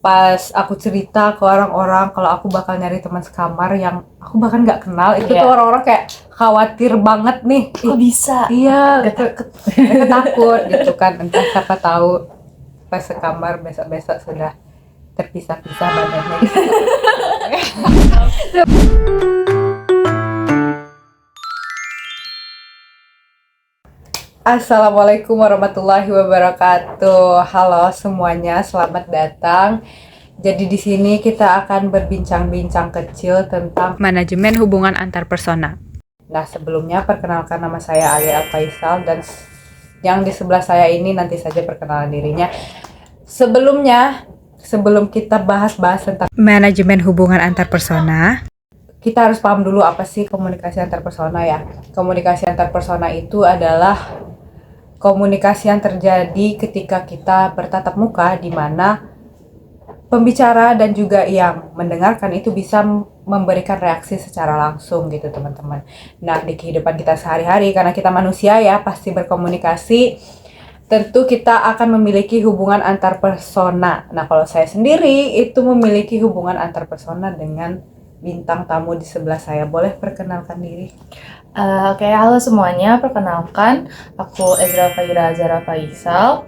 pas aku cerita ke orang-orang kalau aku bakal nyari teman sekamar yang aku bahkan nggak kenal, itu Iya. tuh orang-orang kayak khawatir banget nih. Kok bisa? Iya, mereka takut gitu kan. Entah siapa tahu pas sekamar besok-besok sudah terpisah-pisah badannya gitu. Assalamualaikum warahmatullahi wabarakatuh. Halo semuanya, selamat datang. Jadi di sini kita akan berbincang-bincang kecil tentang manajemen hubungan antar persona. Nah, sebelumnya perkenalkan, nama saya Alia Faisal dan yang di sebelah saya ini nanti saja perkenalan dirinya. Sebelum kita bahas tentang manajemen hubungan antar persona, kita harus paham dulu apa sih komunikasi antar persona ya. Komunikasi antar persona itu adalah komunikasi yang terjadi ketika kita bertatap muka, di mana pembicara dan juga yang mendengarkan itu bisa memberikan reaksi secara langsung gitu teman-teman. Nah, di kehidupan kita sehari-hari, karena kita manusia ya pasti berkomunikasi, tentu kita akan memiliki hubungan antar persona. Nah, kalau saya sendiri itu memiliki hubungan antar persona dengan bintang tamu di sebelah saya. Boleh perkenalkan diri? Oke, halo semuanya. Perkenalkan, aku Ezra Faira Zara Faisal.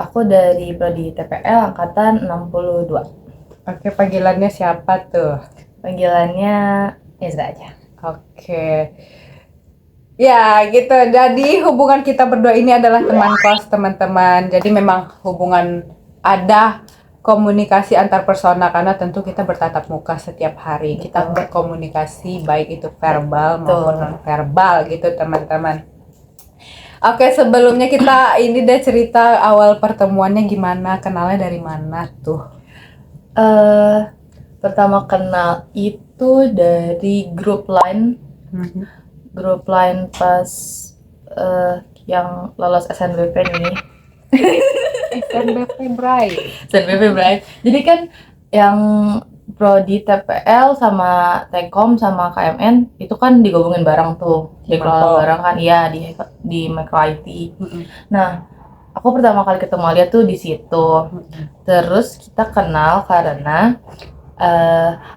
Aku dari Prodi TPL angkatan 62. Oke, panggilannya siapa tuh? Panggilannya Ezra aja. Oke. Ya, gitu. Jadi hubungan kita berdua ini adalah teman kos, teman-teman. Jadi memang hubungan ada komunikasi antar persona karena tentu kita bertatap muka setiap hari. Kita berkomunikasi baik itu verbal maupun non verbal gitu, teman-teman. Oke, sebelumnya kita ini deh cerita awal pertemuannya gimana, kenalnya dari mana tuh? Pertama kenal itu dari grup line. Grup line pas yang lolos SNBP nih. SNBP Bray. SNBP Bray. Jadi kan yang Prodi TPL sama Tekom sama KMN itu kan digabungin bareng tuh, dikelola bareng kan, iya di Micro IT. Nah, aku pertama kali ketemu Alia tuh di situ. Terus kita kenal karena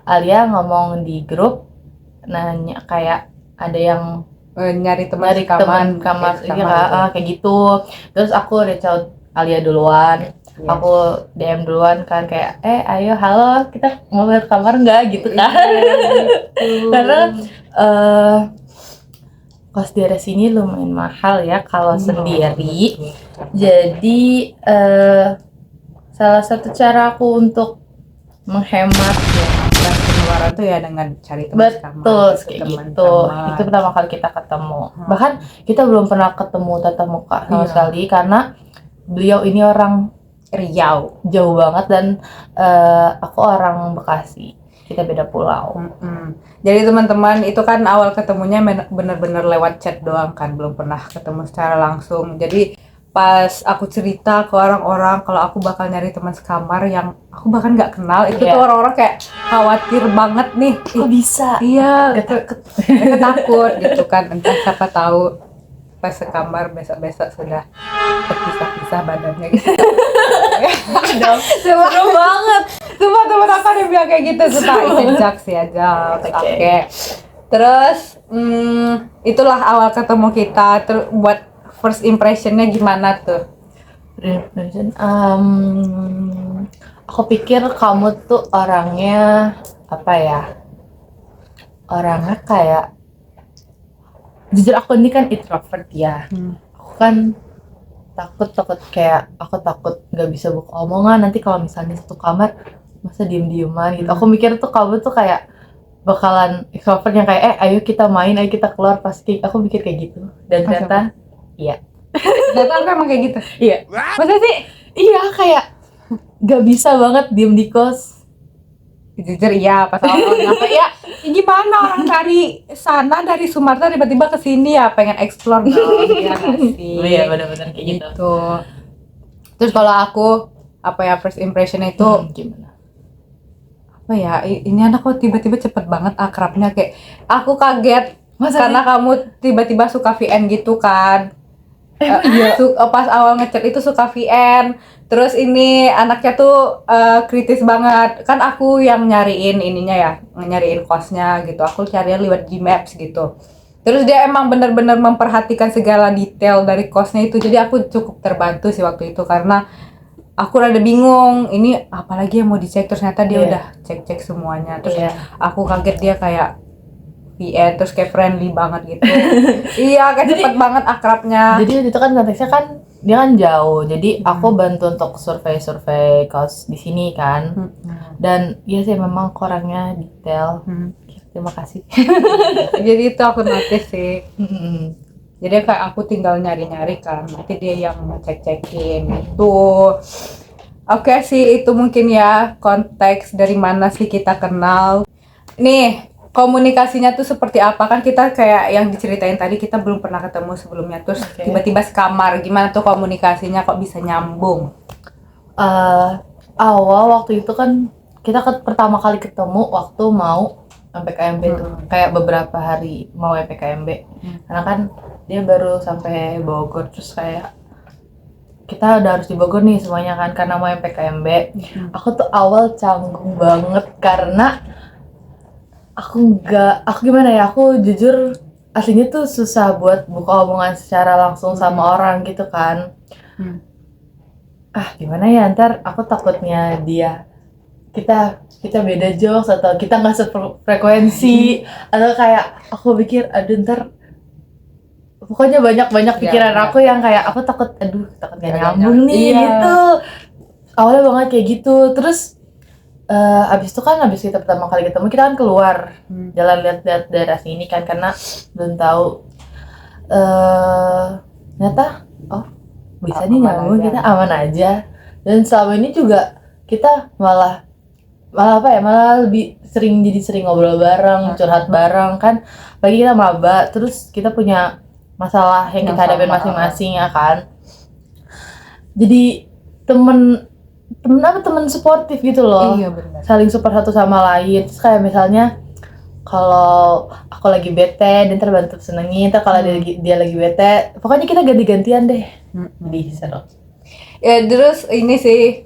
Alia ngomong di grup, nanya kayak ada yang nyari teman kamar kayak gitu. Terus aku reach out Alia duluan, aku DM duluan kan kayak ayo halo kita mau ke kamar nggak gitu kan. Karena kos daerah sini lumayan mahal ya kalau sendiri. Jadi salah satu cara aku untuk menghemat ya pengeluaran tuh ya dengan cari teman sekamar. Betul, kayak gitu. Itu pertama kali kita ketemu. Bahkan kita belum pernah ketemu tatap muka sama sekali karena beliau ini orang Riau, jauh banget, dan aku orang Bekasi. Kita beda pulau. Jadi teman-teman, itu kan awal ketemunya bener-bener lewat chat doang kan, belum pernah ketemu secara langsung. Jadi pas aku cerita ke orang-orang kalau aku bakal nyari teman sekamar yang aku bahkan nggak kenal, itu tuh orang-orang kayak khawatir banget nih. Kok bisa? Iya, mereka takut gitu kan. Entah siapa tahu pas sekamar besok-besok sudah terpisah-pisah badannya gitu. Seru banget. Cuma temen aku ada bilang kayak gitu, suka jejak sih aja. Oke. Terus itulah awal ketemu kita. Terus buat first impressionnya gimana tuh? Aku pikir kamu tuh orangnya apa ya? Orangnya kayak, jujur aku ini kan introvert ya. Aku kan takut kayak aku takut nggak bisa buka omongan nanti kalau misalnya satu kamar masa diem-dieman gitu. Aku mikir tuh kamu tuh kayak bakalan extrovert yang kayak ayo kita main, ayo kita keluar, pasti aku mikir kayak gitu. Dan ternyata iya. Ternyata emang kayak gitu. Iya. Masa sih? Iya, kayak nggak bisa banget diem di kos. Jujur iya, pas awal apa ya? Gimana orang dari sana, dari Sumatera tiba-tiba ke sini ya, pengen explore dong, ya nggak sih? Iya, benar-benar kayak gitu. Terus kalau aku apa ya, first impression itu gimana? Apa ya? Ini anak kok tiba-tiba cepet banget akrabnya, kayak aku kaget. Masa karena kamu tiba-tiba suka VN gitu kan. Pas awal ngechat itu suka VN. Terus ini anaknya tuh kritis banget. Kan aku yang nyariin ininya ya, nyariin kosnya gitu. Aku carinya lewat Gmaps gitu. Terus dia emang benar-benar memperhatikan segala detail dari kosnya itu. Jadi aku cukup terbantu sih waktu itu karena aku rada bingung. Ini apalagi yang mau dicek, ternyata dia udah cek-cek semuanya. Terus aku kaget dia kayak VN terus kayak friendly banget gitu. Iya, kayak cepet banget akrabnya. Jadi itu kan konteksnya kan dia kan jauh. Jadi aku bantu untuk survei kos di sini kan. Dan ya sih memang orangnya detail. Terima kasih. Jadi itu aku notice sih. Jadi kayak aku tinggal nyari-nyari kan, nanti dia yang ngecek-cekin gitu. Oke sih, itu mungkin ya konteks dari mana sih kita kenal. Nih, komunikasinya tuh seperti apa? Kan kita kayak yang diceritain tadi, kita belum pernah ketemu sebelumnya. Terus tiba-tiba sekamar, gimana tuh komunikasinya kok bisa nyambung? Awal waktu itu kan kita pertama kali ketemu waktu mau PKMB tuh, kayak beberapa hari mau PKMB. Karena kan dia baru sampai Bogor, terus kayak kita udah harus di Bogor nih semuanya kan karena mau PKMB. Aku tuh awal canggung banget karena aku gimana ya, aku jujur aslinya tuh susah buat buka hubungan secara langsung sama orang gitu kan. Gimana ya, ntar aku takutnya kita beda jokes atau kita nggak sefrekuensi atau kayak aku pikir aduh ntar pokoknya banyak pikiran aku yang kayak aku takut gak nyambung nih gitu. Awalnya banget kayak gitu. Terus abis kita pertama kali ketemu kita kan keluar jalan lihat daerah sini kan karena belum tahu. Ternyata bisa nih nyambung, kita aman aja. Dan selama ini juga kita malah lebih sering ngobrol bareng, curhat bareng kan. Bagi kita maba, terus kita punya masalah yang kita hadapin masing-masing ya kan. Jadi temen suportif gitu loh. Iya, benar. Saling support satu sama lain. Terus kayak misalnya kalau aku lagi bete, dia terbantu senengin. Ntar kalau dia lagi bete, pokoknya kita ganti-gantian deh. Jadi seru. Ya terus ini sih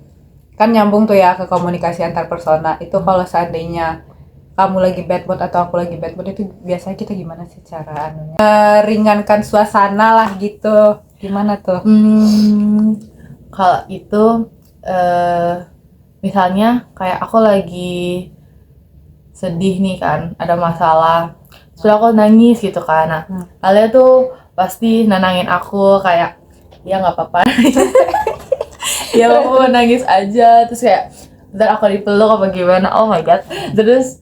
kan nyambung tuh ya ke komunikasi antar persona. Itu kalau seandainya kamu lagi bad mood atau aku lagi bad mood, itu biasanya kita gimana sih cara ringankan suasana lah gitu. Gimana tuh? Kalau itu misalnya kayak aku lagi sedih nih kan, ada masalah, sudah aku nangis gitu kan. Nah, kalian tuh pasti nenangin aku kayak ya nggak apa-apa. Ya aku nangis aja, terus kayak ntar aku dipeluk apa gimana, oh my god. Terus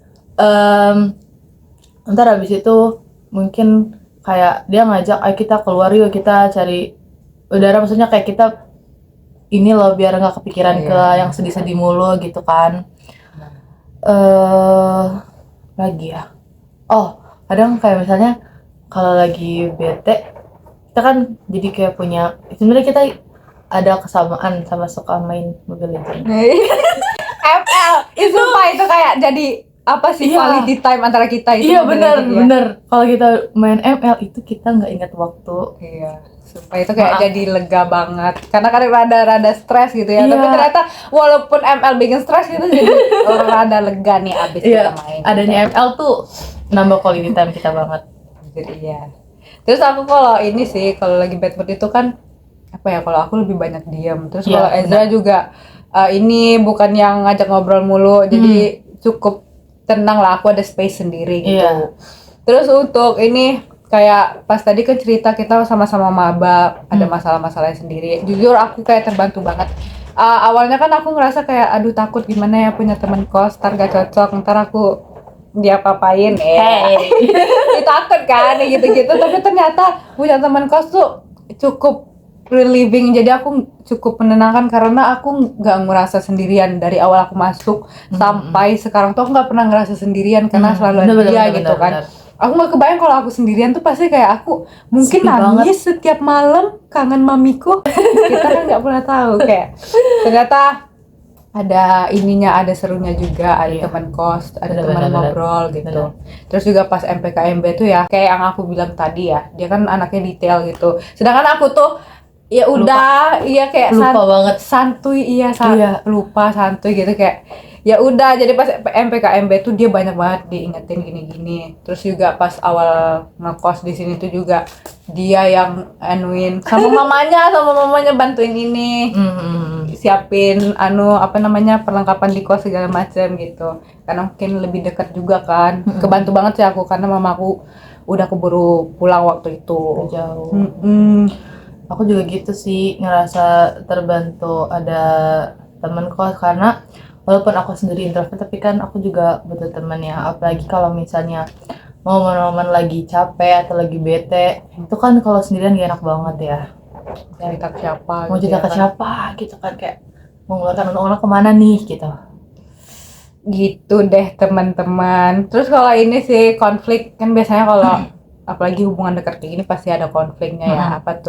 ntar habis itu mungkin kayak dia ngajak ayo kita keluar yuk, kita cari udara, maksudnya kayak kita ini loh biar nggak kepikiran ke yang sedih-sedih mulu gitu kan. Lagi ya, kadang kayak misalnya kalau lagi bete kita kan jadi kayak punya, sebenarnya kita ada kesamaan sama suka main Mobile Legends. ML itu kayak jadi apa sih quality time antara kita itu. Iya benar. Kalau kita main ML itu kita nggak ingat waktu. Iya. Supaya itu kayak jadi lega banget. Karena kan rada stres gitu ya. Tapi ternyata walaupun ML bikin stres gitu jadi rada lega nih abis kita main. Adanya ML tuh nambah quality time kita banget. Jadi iya. Terus aku kalau ini sih kalau lagi bad mood itu kan apa ya, kalau aku lebih banyak diam. Terus kalau Ezra juga ini bukan yang ngajak ngobrol mulu, jadi cukup tenang lah, aku ada space sendiri gitu. Terus untuk ini kayak pas tadi kan cerita kita sama-sama maba, ada masalah-masalahnya sendiri. Jujur aku kayak terbantu banget. Awalnya kan aku ngerasa kayak aduh takut gimana ya punya teman kos, ntar gak cocok, ntar aku dia papain takut kan gitu-gitu. Tapi ternyata punya teman kos tuh cukup relieving, jadi aku cukup menenangkan karena aku nggak ngerasa sendirian dari awal aku masuk sampai sekarang tuh aku nggak pernah ngerasa sendirian karena selalu ada dia gitu kan. Aku nggak kebayang kalau aku sendirian tuh pasti kayak aku mungkin nangis setiap malam kangen mamiku. Kita kan nggak pernah tahu kayak ternyata ada ininya, ada serunya juga, ada Iya. teman kos, ada Bener, teman bener, ngobrol gitu. bener. Terus juga pas MPKMB tuh ya, kayak yang aku bilang tadi ya, dia kan anaknya detail gitu. Sedangkan aku tuh ya udah, iya kayak Lupa banget. santuy, iya, Iya. lupa santuy gitu kayak. Ya udah, jadi pas MPKMB tuh dia banyak banget diingetin gini-gini. Terus juga pas awal ngekos di sini tuh juga dia yang anuin sama mamanya bantuin ini. Siapin apa namanya perlengkapan di kos segala macam gitu, karena mungkin lebih dekat juga kan. Kebantu banget sih aku karena mamaku udah keburu pulang waktu itu. Jauh. Mm-mm. Aku juga gitu sih, ngerasa terbantu ada temen kos, karena walaupun aku sendiri introvert tapi kan aku juga butuh temen ya. Apalagi kalau misalnya momen-momen lagi capek atau lagi bete, itu kan kalau sendirian gak enak banget ya. Cerita ke siapa Mau gitu cerita ya ke kan. siapa gitu kan, kayak mengeluarkan unek-unek kemana nih gitu. Gitu deh teman-teman. Terus kalau ini sih konflik kan biasanya kalau apalagi hubungan dekat kayak gini pasti ada konfliknya ya. Apa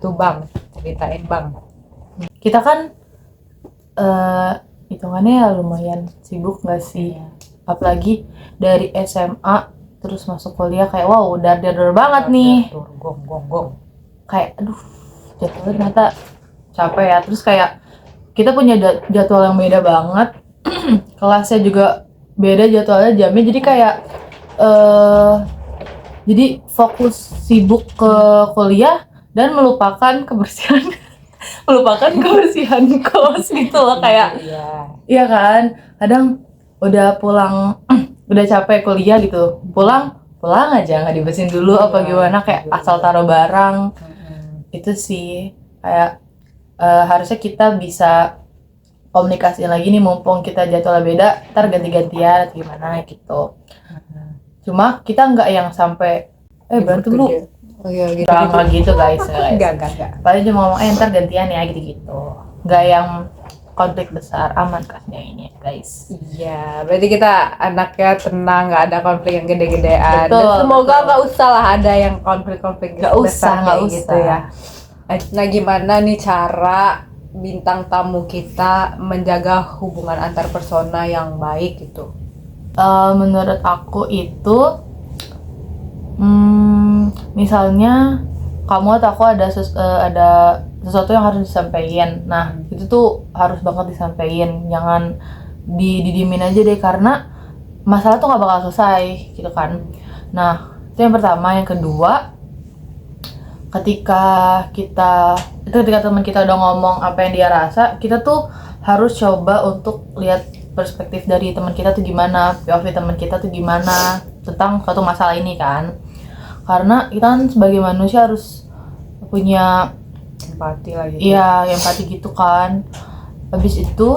tuh bang, ceritain bang. Kita kan hitungannya ya lumayan sibuk gak sih? Apalagi dari SMA terus masuk kuliah, kayak wow udah banget nih. Gong. Kayak aduh, jadwalnya ternyata capek ya. Terus kayak kita punya jadwal yang beda banget. Kelasnya juga beda jadwalnya, jamnya, jadi kayak jadi fokus sibuk ke kuliah dan melupakan kebersihan kos gitu loh. Kayak iya kan, kadang udah pulang udah capek kuliah gitu, pulang aja nggak dibersihin dulu apa gimana, kayak asal taruh barang. Itu sih kayak harusnya kita bisa komunikasiin lagi nih, mumpung kita jadwalnya beda, ntar ganti-gantian atau gimana gitu. Cuma kita nggak yang sampai berantem lu. Oh iya gitu. Nggak gitu guys. Enggak. Paling cuma ngomong ntar gantian ya gitu. Nggak yang konflik besar, aman kasnya ini guys. Iya, berarti kita anaknya tenang, nggak ada konflik yang gede-gedean. Betul, Dan semoga betul. nggak usah lah ada yang konflik-konflik Nggak usah gitu ya. Nah, gimana nih cara bintang tamu kita menjaga hubungan antar persona yang baik gitu? Menurut aku itu misalnya kamu atau aku ada sesuatu yang harus disampaikan. Nah, itu tuh harus banget disampaikan. Jangan didiemin aja deh, karena masalah tuh nggak bakal selesai gitu kan. Nah, itu yang pertama. Yang kedua, ketika teman kita udah ngomong apa yang dia rasa, kita tuh harus coba untuk lihat perspektif dari teman kita tuh gimana, POV teman kita tuh gimana tentang suatu masalah ini kan. Karena kita kan sebagai manusia harus punya Empati lah gitu. iya, empati gitu kan. Habis itu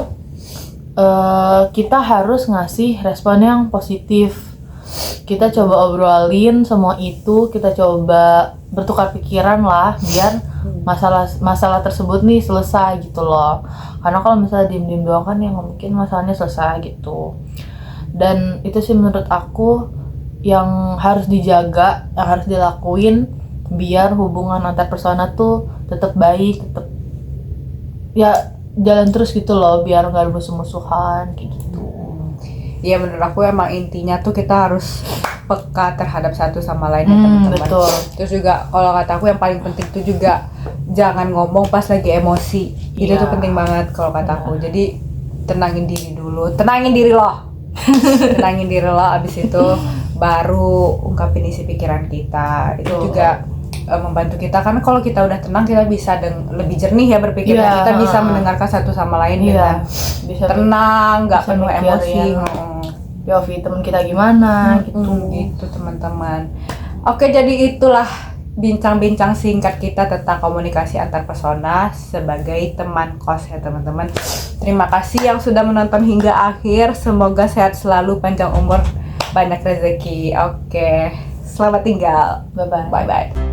kita harus ngasih respon yang positif. Kita coba obrolin semua itu, kita coba bertukar pikiran lah biar masalah tersebut nih selesai gitu loh. Karena kalau misalnya diem-diem doang kan yang mungkin masalahnya selesai gitu. Dan itu sih menurut aku yang harus dijaga, yang harus dilakuin biar hubungan antar persona tuh tetap baik, tetap ya jalan terus gitu loh, biar nggak ada musuh-musuhan kayak gitu. Iya, menurut aku emang intinya tuh kita harus peka terhadap satu sama lain ya teman-teman. Betul. Terus juga kalau kata aku yang paling penting tuh juga jangan ngomong pas lagi emosi. Itu Iya. tuh penting banget kalau kata aku. Jadi tenangin diri dulu, tenangin diri lo. Abis itu baru ungkapin isi pikiran kita. Itu juga membantu kita, karena kalau kita udah tenang kita bisa lebih jernih ya berpikir. Iya. Kita bisa mendengarkan satu sama lain dengan Bisa tenang, nggak bisa penuh mikir emosi. ya. POV teman kita gimana Gitu teman-teman. Oke, jadi itulah bincang-bincang singkat kita tentang komunikasi antar persona sebagai teman kos ya teman-teman. Terima kasih yang sudah menonton hingga akhir. Semoga sehat selalu, panjang umur, banyak rezeki. Oke, selamat tinggal. Bye-bye. Bye-bye.